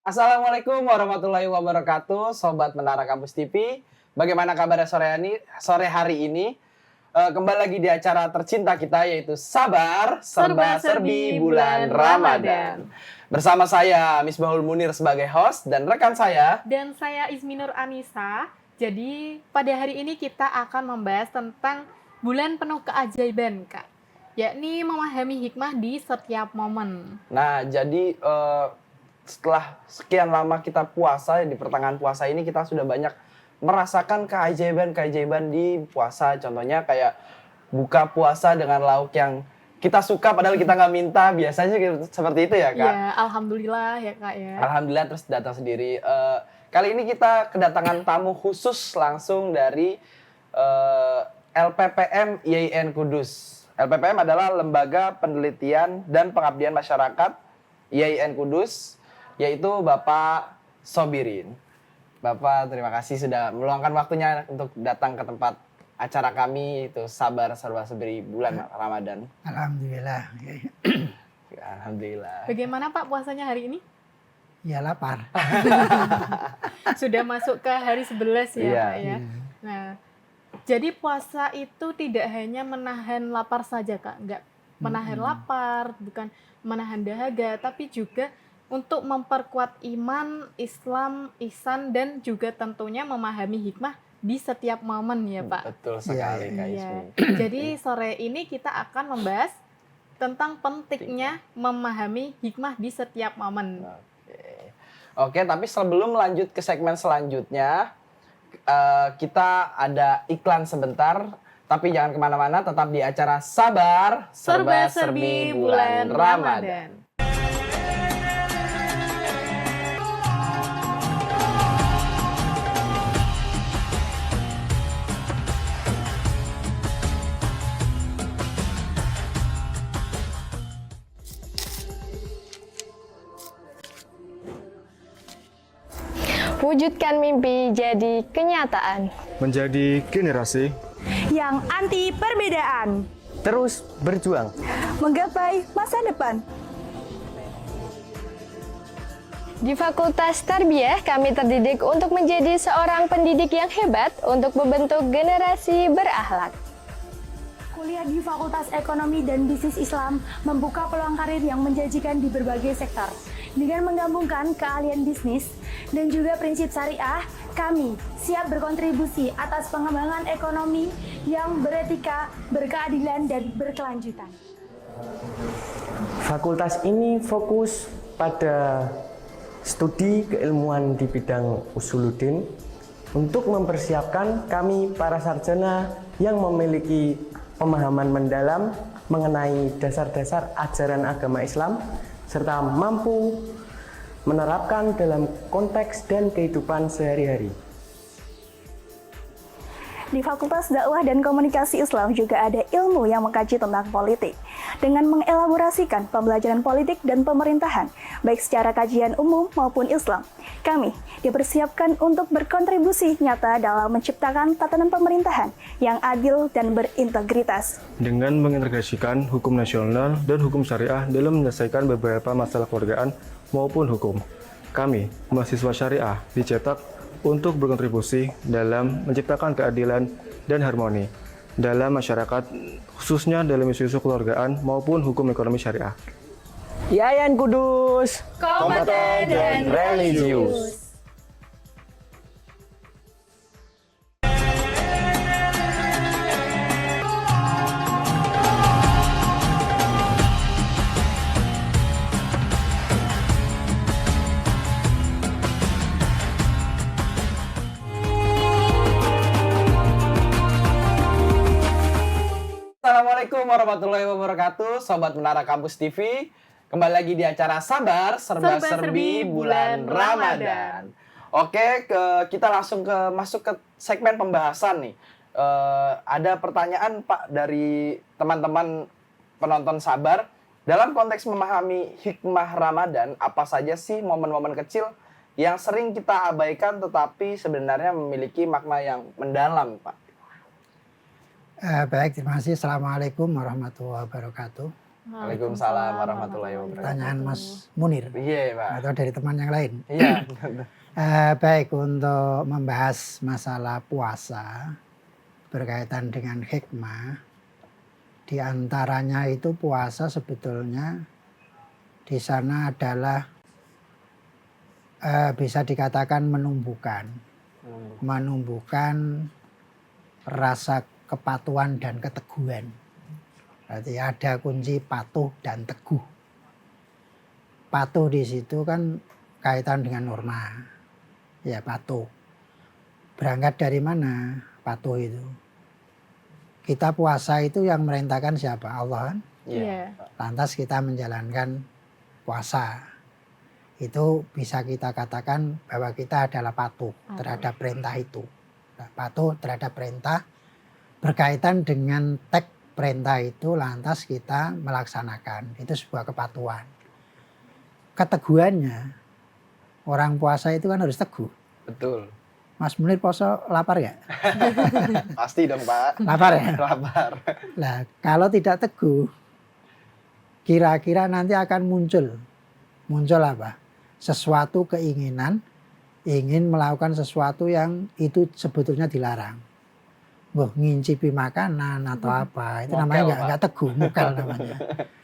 Assalamualaikum warahmatullahi wabarakatuh, Sobat Menara Kampus TV. Bagaimana kabarnya sore hari ini? Kembali lagi di acara tercinta kita yaitu Sabar Serba Serbi Bulan Ramadan. Bersama saya Misbahul Munir sebagai host dan rekan saya. Dan saya Isminur Anissa. Jadi pada hari ini kita akan membahas tentang bulan penuh keajaiban, Kak. Yakni memahami hikmah di setiap momen. Nah, jadi setelah sekian lama kita puasa, di pertengahan puasa ini kita sudah banyak merasakan keajaiban-keajaiban di puasa. Contohnya kayak buka puasa dengan lauk yang kita suka padahal kita nggak minta. Biasanya seperti itu ya, Kak? Ya, alhamdulillah ya, Kak ya. Alhamdulillah terus datang sendiri. Kali ini kita kedatangan tamu khusus langsung dari LPPM IAIN Kudus. LPPM adalah Lembaga Penelitian dan Pengabdian Masyarakat IAIN Kudus, yaitu Bapak Sobirin. Bapak, terima kasih sudah meluangkan waktunya untuk datang ke tempat acara kami, itu Sabar Serba Serbi Bulan Ramadan. Alhamdulillah. Alhamdulillah. Bagaimana Pak puasanya hari ini? Ya lapar. Sudah masuk ke hari 11 ya, Iya. Pak ya. Nah, jadi puasa itu tidak hanya menahan lapar saja, Kak. Enggak menahan lapar, bukan menahan dahaga, tapi juga untuk memperkuat iman, Islam, ihsan, dan juga tentunya memahami hikmah di setiap momen ya, Pak. Betul sekali, Kak Iya. Ismi. Jadi sore ini kita akan membahas tentang pentingnya memahami hikmah di setiap momen. Oke, tapi sebelum lanjut ke segmen selanjutnya, kita ada iklan sebentar. Tapi jangan kemana-mana, tetap di acara Sabar Serba Serbi Bulan Ramadan. Wujudkan mimpi jadi kenyataan. Menjadi generasi yang anti perbedaan, terus berjuang menggapai masa depan. Di Fakultas Tarbiyah, kami terdidik untuk menjadi seorang pendidik yang hebat untuk membentuk generasi berakhlak. Kuliah di Fakultas Ekonomi dan Bisnis Islam membuka peluang karir yang menjanjikan di berbagai sektor. Dengan menggabungkan keahlian bisnis dan juga prinsip syariah, kami siap berkontribusi atas pengembangan ekonomi yang beretika, berkeadilan, dan berkelanjutan. Fakultas ini fokus pada studi keilmuan di bidang usuluddin untuk mempersiapkan kami para sarjana yang memiliki pemahaman mendalam mengenai dasar-dasar ajaran agama Islam serta mampu menerapkan dalam konteks dan kehidupan sehari-hari. Di Fakultas Dakwah dan Komunikasi Islam juga ada ilmu yang mengkaji tentang politik. Dengan mengelaborasikan pembelajaran politik dan pemerintahan, baik secara kajian umum maupun Islam, kami dipersiapkan untuk berkontribusi nyata dalam menciptakan tatanan pemerintahan yang adil dan berintegritas. dengan mengintegrasikan hukum nasional dan hukum syariah dalam menyelesaikan beberapa masalah kewargaan maupun hukum. Kami, mahasiswa syariah, dicetak untuk berkontribusi dalam menciptakan keadilan dan harmoni dalam masyarakat, khususnya dalam isu-isu kekeluargaan maupun hukum ekonomi syariah. IAIN Kudus, Kompeten dan religius. Assalamualaikum warahmatullahi wabarakatuh, Sobat Menara Kampus TV. Kembali lagi di acara Sabar Serba Serbi Bulan Ramadan. Oke, kita langsung masuk ke segmen pembahasan nih. Ada pertanyaan Pak dari teman-teman penonton Sabar. Dalam konteks memahami hikmah Ramadan, apa saja sih momen-momen kecil yang sering kita abaikan tetapi sebenarnya memiliki makna yang mendalam, Pak? Baik, terima kasih. Assalamualaikum warahmatullahi wabarakatuh. Waalaikumsalam warahmatullahi wabarakatuh. Pertanyaan Mas Munir Iya, Pak. atau dari teman yang lain. Iya. Baik, untuk membahas masalah puasa berkaitan dengan hikmah, di antaranya itu puasa sebetulnya di sana adalah bisa dikatakan menumbuhkan rasa kepatuhan dan keteguhan. Berarti ada kunci patuh dan teguh. Patuh di situ kan kaitan dengan norma. Ya, patuh. Berangkat dari mana patuh itu? Kita puasa itu yang merintahkan siapa? Allah kan? Iya. Lantas kita menjalankan puasa. Itu bisa kita katakan bahwa kita adalah patuh terhadap perintah itu. Nah, patuh terhadap perintah berkaitan dengan teks perintah itu, lantas kita melaksanakan. Itu sebuah kepatuhan. Keteguhannya, orang puasa itu kan harus teguh. Betul. Mas Munir poso lapar ya? Pasti dong, Pak. Lapar ya? Lapar. Nah, kalau tidak teguh, kira-kira nanti akan muncul apa? Sesuatu keinginan, ingin melakukan sesuatu yang itu sebetulnya dilarang. Ngincipi makanan atau apa, itu namanya nggak teguh, mukal namanya.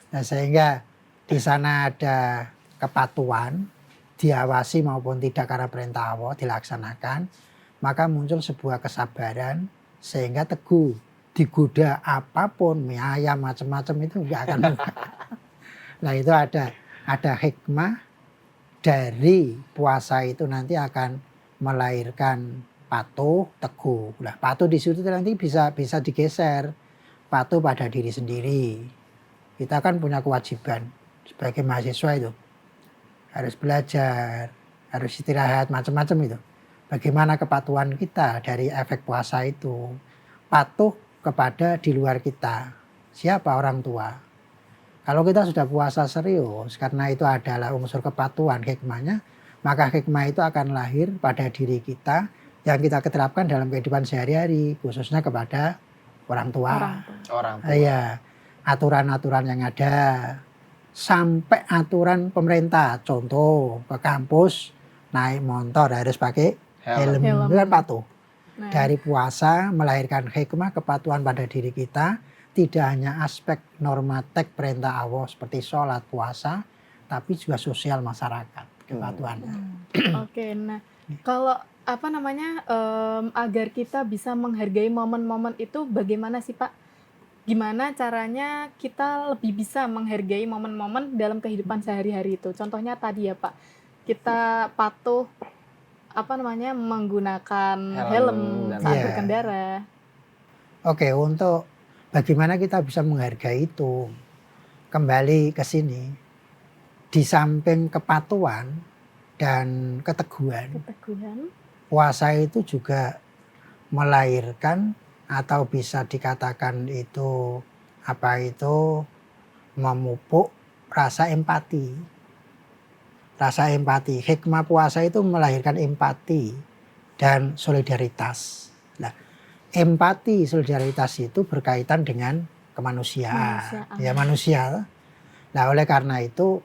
Nah, sehingga di sana ada kepatuhan, diawasi maupun tidak karena perintah Allah dilaksanakan, maka muncul sebuah kesabaran sehingga teguh. Digoda apapun, mie ayam macam-macam itu nggak akan buka. Nah, itu ada hikmah dari puasa itu nanti akan melahirkan patuh, teguh. Nah, patuh di situ nanti bisa digeser. Patuh pada diri sendiri. Kita kan punya kewajiban sebagai mahasiswa itu. Harus belajar, harus istirahat, macam-macam itu. Bagaimana kepatuhan kita dari efek puasa itu. Patuh kepada di luar kita. Siapa? Orang tua. Kalau kita sudah puasa serius, karena itu adalah unsur kepatuhan hikmahnya, maka hikmah itu akan lahir pada diri kita yang kita terapkan dalam kehidupan sehari-hari, khususnya kepada orang tua. Orang tua. Iya, aturan-aturan yang ada, sampai aturan pemerintah, contoh ke kampus naik motor harus pakai helm. Itu kan patuh. Nah, Dari puasa melahirkan hikmah kepatuhan pada diri kita, tidak hanya aspek norma teks perintah Allah seperti sholat, puasa, tapi juga sosial masyarakat kepatuhannya. Oke, nah kalau agar kita bisa menghargai momen-momen itu bagaimana sih, Pak? Gimana caranya kita lebih bisa menghargai momen-momen dalam kehidupan sehari-hari itu? Contohnya tadi ya, Pak, kita patuh menggunakan helm saat Iya. berkendara. Oke, untuk bagaimana kita bisa menghargai itu, kembali ke sini, di samping kepatuhan dan keteguhan, puasa itu juga melahirkan atau bisa dikatakan itu memupuk rasa empati. Rasa empati, hikmah puasa itu melahirkan empati dan solidaritas. Nah, empati, solidaritas itu berkaitan dengan kemanusiaan. Ya, manusia. Nah, oleh karena itu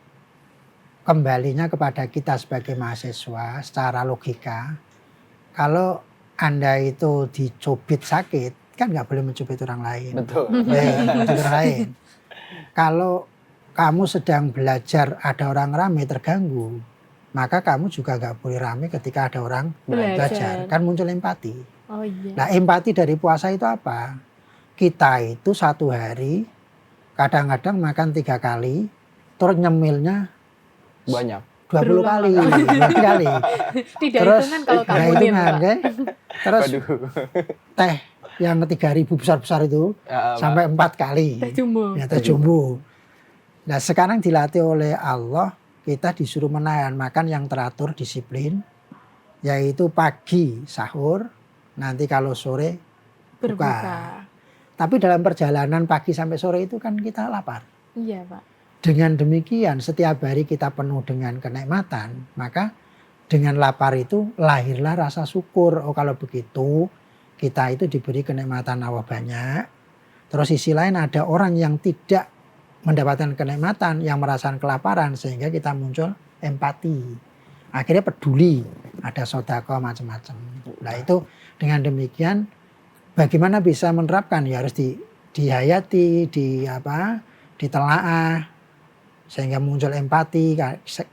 kembalinya kepada kita sebagai mahasiswa secara logika. Kalau Anda itu dicubit sakit, kan nggak boleh mencubit orang lain. Betul. Mencubit orang lain. Kalau kamu sedang belajar ada orang ramai terganggu, maka kamu juga nggak boleh ramai ketika ada orang belajar. Kan muncul empati. Oh iya. Nah, empati dari puasa itu apa? Kita itu satu hari kadang-kadang makan 3 kali, terus nyemilnya Banyak. 20 kali. 20 kali. Tidak Terus hitungan kalau kamu nggak hitungan, Pak. kan? Terus Waduh. teh yang 3.000 besar-besar itu sampai 4 kali. Teh jumbo. Ya, teh jumbo. Nah, sekarang dilatih oleh Allah, kita disuruh menahan makan yang teratur, disiplin, yaitu pagi sahur, nanti kalau sore buka. Berbuka. Tapi dalam perjalanan pagi sampai sore itu kan kita lapar. Iya, Pak. Dengan demikian setiap hari kita penuh dengan kenikmatan, maka dengan lapar itu lahirlah rasa syukur. Oh, kalau begitu kita itu diberi kenikmatan Allah banyak. Terus sisi lain ada orang yang tidak mendapatkan kenikmatan, yang merasakan kelaparan, sehingga kita muncul empati. Akhirnya peduli, ada sodako macam-macam. Nah itu dengan demikian bagaimana bisa menerapkan, ya harus dihayati, ditelaah, sehingga muncul empati.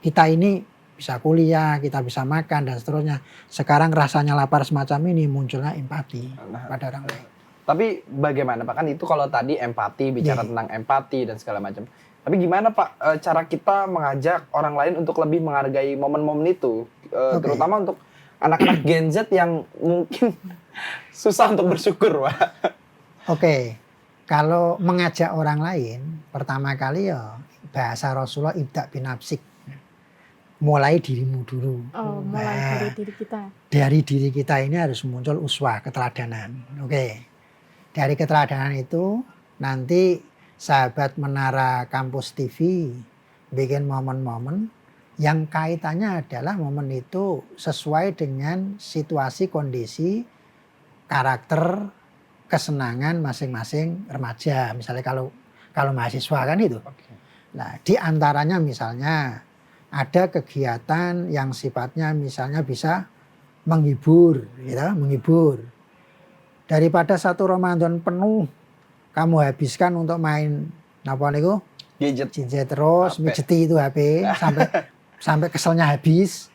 Kita ini bisa kuliah, kita bisa makan dan seterusnya. Sekarang rasanya lapar semacam ini, munculnya empati pada orang lain. Tapi bagaimana Pak? Kan itu kalau tadi empati, bicara tentang empati dan segala macam. Tapi gimana Pak cara kita mengajak orang lain untuk lebih menghargai momen-momen itu, terutama untuk anak-anak Gen Z yang mungkin susah untuk bersyukur, Pak. Oke, kalau mengajak orang lain, pertama kali ya bahasa Rasulullah ibda binafsik. Mulai dirimu dulu. Oh, mulai dari diri kita. Dari diri kita ini harus muncul uswah, keteladanan. Oke. Dari keteladanan itu nanti sahabat Menara Kampus TV bikin momen-momen yang kaitannya adalah momen itu sesuai dengan situasi, kondisi, karakter, kesenangan masing-masing remaja. Misalnya kalau mahasiswa kan itu. Nah, di antaranya misalnya ada kegiatan yang sifatnya misalnya bisa menghibur, gitu, menghibur. Daripada satu Ramadan penuh kamu habiskan untuk main apa niku? Gadget terus, mijeti itu HP sampai keselnya habis,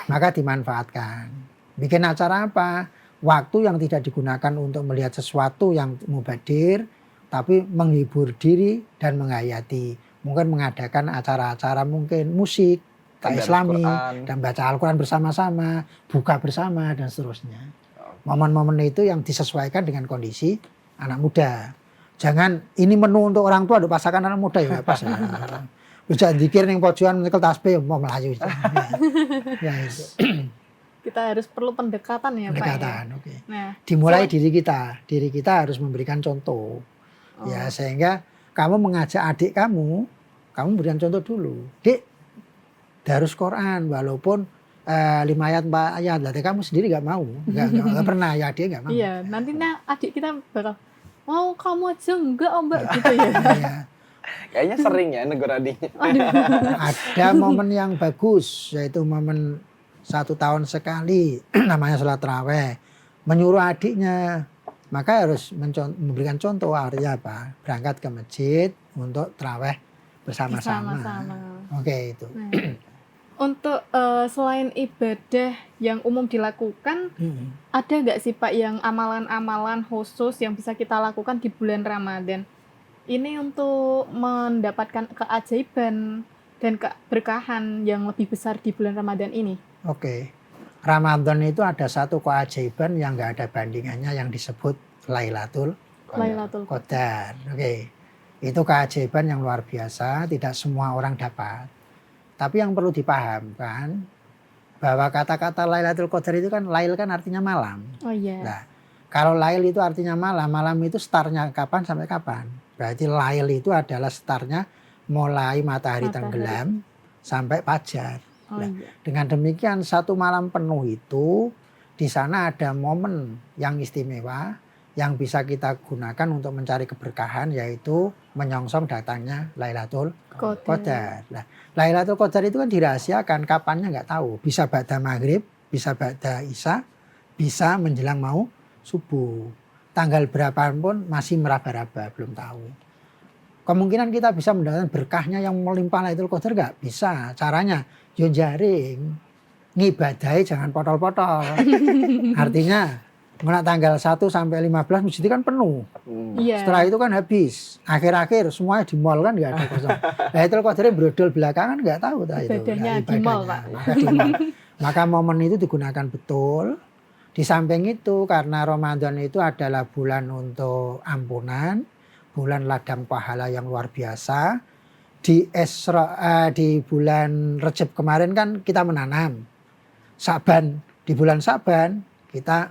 maka dimanfaatkan. Bikin acara apa? Waktu yang tidak digunakan untuk melihat sesuatu yang mubadir, tapi menghibur diri dan menghayati. Mungkin mengadakan acara-acara mungkin musik, Islami, dan baca Al-Quran bersama-sama, buka bersama, dan seterusnya. Momen-momen itu yang disesuaikan dengan kondisi anak muda. Jangan ini menu untuk orang tua, pasakan anak muda ya pas. Bisa dikir ning pojokan nyekel tasbih mau melayu. Ya itu. Kita harus perlu pendekatan ya Pak. Pendekatan, Ya? oke. Nah, dimulai diri kita harus memberikan contoh. Ya, sehingga kamu mengajak adik kamu berikan contoh dulu. Dik, darus Quran walaupun 5 ayat 4 ayat, berarti kamu sendiri nggak mau, nggak pernah, ya dia nggak mau. Iya, nanti adik kita bakal mau kamu aja enggak Mbak gitu ya. Iya. Kayaknya sering ya negur adiknya. Ada momen yang bagus, yaitu momen 1 tahun sekali namanya sholat taraweh, menyuruh adiknya, maka harus memberikan contoh. Artinya apa? Berangkat ke masjid untuk taraweh bersama-sama. Oke, itu. Nah, untuk selain ibadah yang umum dilakukan, ada nggak sih Pak yang amalan-amalan khusus yang bisa kita lakukan di bulan Ramadan? Ini untuk mendapatkan keajaiban dan keberkahan yang lebih besar di bulan Ramadan ini. Oke. Ramadan itu ada satu keajaiban yang nggak ada bandingannya yang disebut Lailatul Qadar. Oke. Itu keajaiban yang luar biasa, tidak semua orang dapat. Tapi yang perlu dipahamkan bahwa kata-kata Lailatul Qadar itu kan, lail kan artinya malam. Oh iya. Nah, kalau lail itu artinya malam, malam itu startnya kapan sampai kapan? Berarti lail itu adalah startnya mulai matahari tenggelam sampai fajar. Oh, nah, iya. Dengan demikian 1 malam penuh itu di sana ada momen yang istimewa yang bisa kita gunakan untuk mencari keberkahan, yaitu menyongsong datangnya Lailatul Qadar. Nah, Lailatul Qadar itu kan dirahasiakan, kapannya nggak tahu. Bisa ba'da maghrib, bisa ba'da isya, bisa menjelang mau subuh. Tanggal berapa pun masih meraba-raba, belum tahu. Kemungkinan kita bisa mendapatkan berkahnya yang melimpah Lailatul Qadar nggak? Bisa. Caranya, yo jaring. Ngibadahi jangan potol-potol. Artinya, tanggal 1 sampai 15 masjid kan penuh. Iya. Setelah itu kan habis. Akhir-akhir semuanya di mall kan nggak ada kosong. Lailatul Qadar brodol belakangan nggak tahu itu. Ibadahnya di mall, Pak. Maka momen itu digunakan betul. Di samping itu karena Ramadan itu adalah bulan untuk ampunan, bulan ladang pahala yang luar biasa. Di bulan Rejab kemarin kan kita menanam. Saban, di bulan Saban kita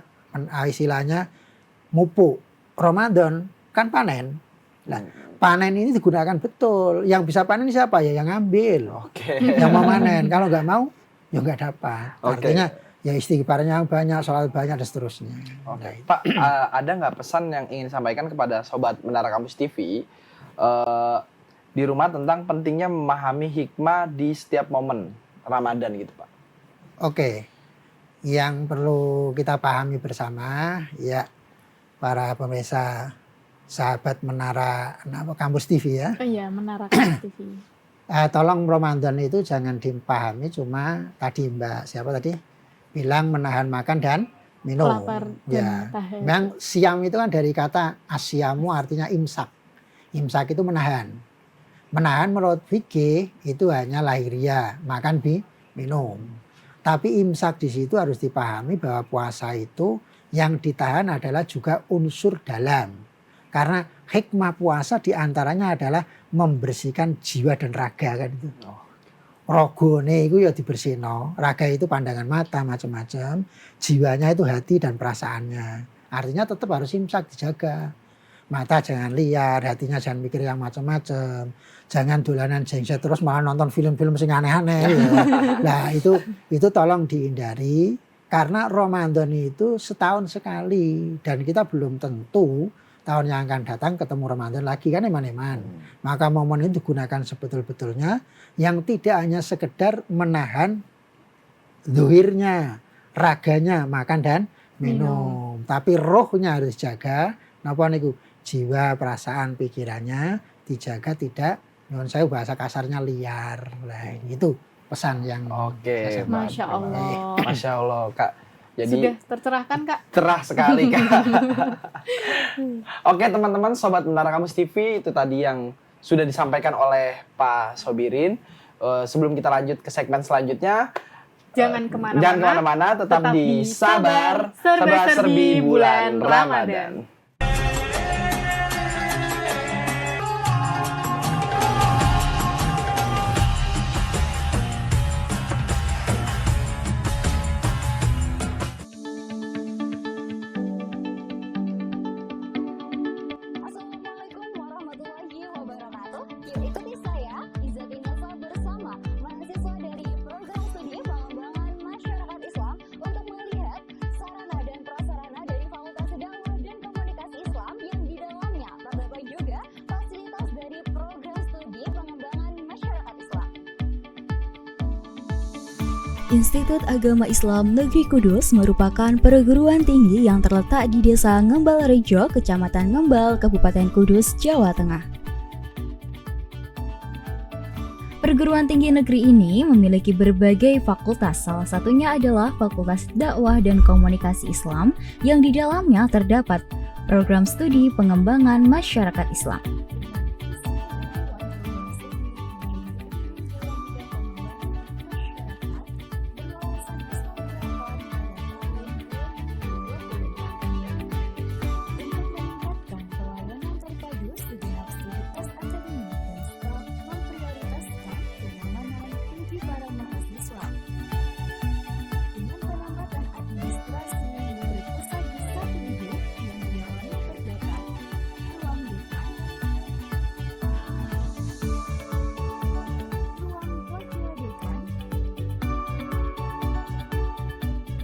istilahnya mupuk. Ramadan kan panen. Nah, panen ini digunakan betul. Yang bisa panen siapa ya? Yang ngambil. Yang mau panen. Kalau nggak mau, ya nggak dapat. Artinya ya istighfarnya banyak, sholat banyak, dan seterusnya. Pak, ada nggak pesan yang ingin disampaikan kepada Sobat Menara Kampus TV di rumah tentang pentingnya memahami hikmah di setiap momen Ramadan gitu Pak. Oke, yang perlu kita pahami bersama ya para pemirsa sahabat Menara Kampus TV ya. Oh iya, Menara Kampus TV. Tolong Ramadan itu jangan dipahami cuma tadi Mbak siapa tadi bilang menahan makan dan minum. Lapar dan Ya, tahan. memang siam itu kan dari kata asyamu artinya imsak. Imsak itu menahan. Menahan menurut fikih itu hanya lahiriah, makan minum. Tapi imsak di situ harus dipahami bahwa puasa itu yang ditahan adalah juga unsur dalam. Karena hikmah puasa diantaranya adalah membersihkan jiwa dan raga kan itu. Rogone itu ya dibersihno, raga itu pandangan mata macam-macam, jiwanya itu hati dan perasaannya. Artinya tetap harus imsak dijaga. Mata jangan liar, hatinya jangan mikir yang macam-macam. Jangan dolanan jengset terus malah nonton film-film sing aneh-aneh. Ya. Nah itu tolong dihindari karena Ramadan itu setahun sekali dan kita belum tentu tahun yang akan datang ketemu Ramadan lagi kan eman-eman. Maka momen itu digunakan sebetul-betulnya yang tidak hanya sekedar menahan zuhirnya, raganya makan dan minum. Tapi rohnya harus dijaga. Napa niku? Jiwa, perasaan, pikirannya dijaga tidak nyuwun saya bahasa kasarnya liar. Nah, itu pesan yang Oke, Masya Allah. Masya Allah Kak. Jadi Sudah tercerahkan Kak? cerah sekali Kak. Oke teman-teman Sobat Menara Kampus TV, itu tadi yang sudah disampaikan oleh Pak Sobirin. Sebelum kita lanjut ke segmen selanjutnya, Jangan kemana-mana. jangan kemana-mana, tetap di Sabar Serba-Serbi Bulan Ramadan. Assalamualaikum warahmatullahi wabarakatuh. Yuk ikuti saya, Izzati Nasa bersama mahasiswa dari Program Studi Pengembangan Masyarakat Islam untuk melihat sarana dan prasarana dari Fakultas Dakwah dan Komunikasi Islam yang di dalamnya terdapat juga fasilitas dari Program Studi Pengembangan Masyarakat Islam. Institut Agama Islam Negeri Kudus merupakan perguruan tinggi yang terletak di Desa Ngembal Rejo, Kecamatan Ngembal, Kabupaten Kudus, Jawa Tengah. Perguruan tinggi negeri ini memiliki berbagai fakultas, salah satunya adalah Fakultas Dakwah dan Komunikasi Islam yang di dalamnya terdapat program studi pengembangan masyarakat Islam.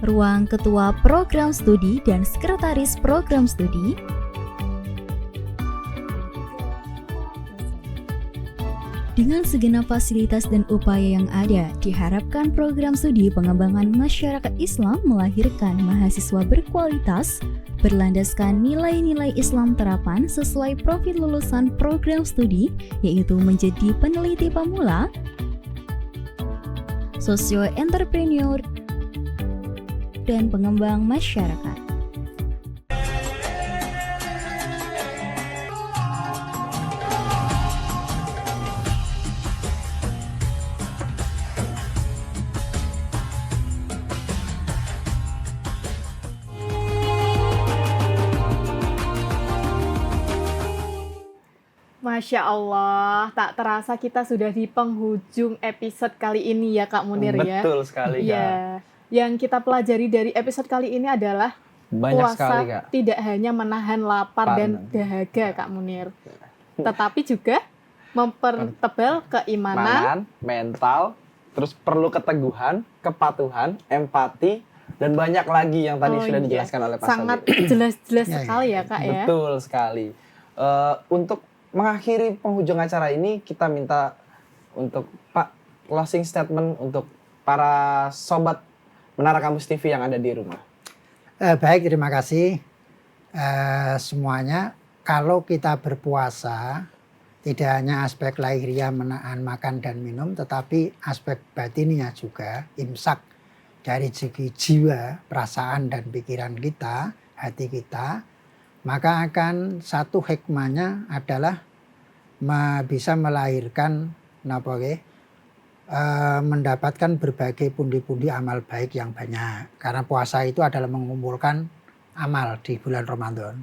Ruang Ketua Program Studi dan Sekretaris Program Studi, dengan segenap fasilitas dan upaya yang ada, diharapkan program studi pengembangan masyarakat Islam melahirkan mahasiswa berkualitas, berlandaskan nilai-nilai Islam terapan sesuai profil lulusan program studi, yaitu menjadi peneliti pemula, socio-entrepreneur, dan pengembang masyarakat. Masya Allah, tak terasa kita sudah di penghujung episode kali ini ya Kak Munir ya. Betul sekali Kak. Iya. Yang kita pelajari dari episode kali ini adalah Banyak puasa sekali Kak. tidak hanya menahan lapar dan dahaga Kak Munir, tetapi juga mempertebal keimanan, mental, terus perlu keteguhan, kepatuhan, empati, dan banyak lagi yang tadi Oh sudah iya. dijelaskan oleh Pak sangat Sobir. jelas-jelas Ya, sekali ya Kak ya. Betul sekali. Untuk mengakhiri penghujung acara ini kita minta untuk Pak closing statement untuk para sobat Menara Kampus TV yang ada di rumah. Baik, terima kasih semuanya. Kalau kita berpuasa, tidak hanya aspek lahiriah menahan makan dan minum, tetapi aspek batinnya juga, imsak dari segi jiwa, perasaan dan pikiran kita, hati kita, maka akan satu hikmahnya adalah bisa melahirkan mendapatkan berbagai pundi-pundi amal baik yang banyak. Karena puasa itu adalah mengumpulkan amal di bulan Ramadan.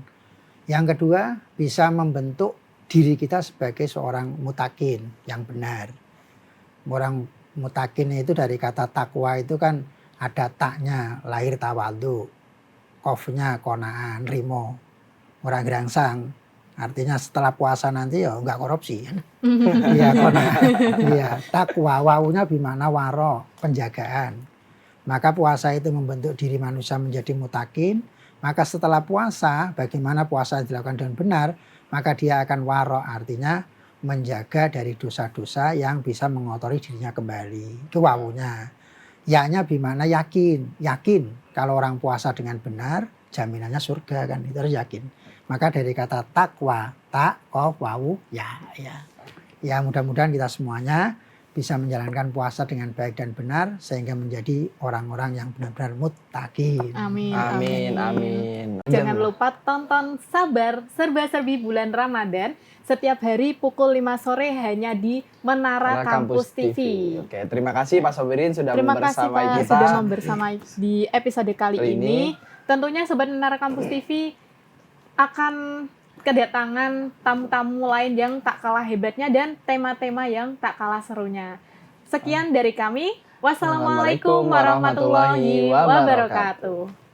Yang kedua, bisa membentuk diri kita sebagai seorang mutakin yang benar. Orang mutakin itu dari kata takwa itu kan ada taknya, lahir tawadu, kofnya konaan, rimo, orang gerangsang. Artinya setelah puasa nanti ya enggak korupsi. Iya, konaan. Iya, takwa, wawunya bimana waro, penjagaan. Maka puasa itu membentuk diri manusia menjadi mutakin. Maka setelah puasa, bagaimana puasa dilakukan dengan benar, maka dia akan waro, artinya menjaga dari dosa-dosa yang bisa mengotori dirinya kembali. Itu wawunya. Ya-nya bimana yakin. Yakin kalau orang puasa dengan benar, jaminannya surga kan, itu harus yakin. Maka dari kata takwa, tak, kof, wawu, ya. Ya mudah-mudahan kita semuanya bisa menjalankan puasa dengan baik dan benar sehingga menjadi orang-orang yang benar-benar muttaqin. Amin. Amin. Jangan lupa tonton Sabar Serba-Serbi bulan Ramadan setiap hari pukul 5 sore hanya di Menara Kampus TV. Oke, terima kasih Pak Sobirin sudah Terima kasih membersamai Pak kita. sudah membersamai di episode kali ini. Tentunya Sobat Menara Kampus TV akan kedatangan tamu-tamu lain yang tak kalah hebatnya dan tema-tema yang tak kalah serunya. Sekian dari kami. Wassalamualaikum warahmatullahi wabarakatuh.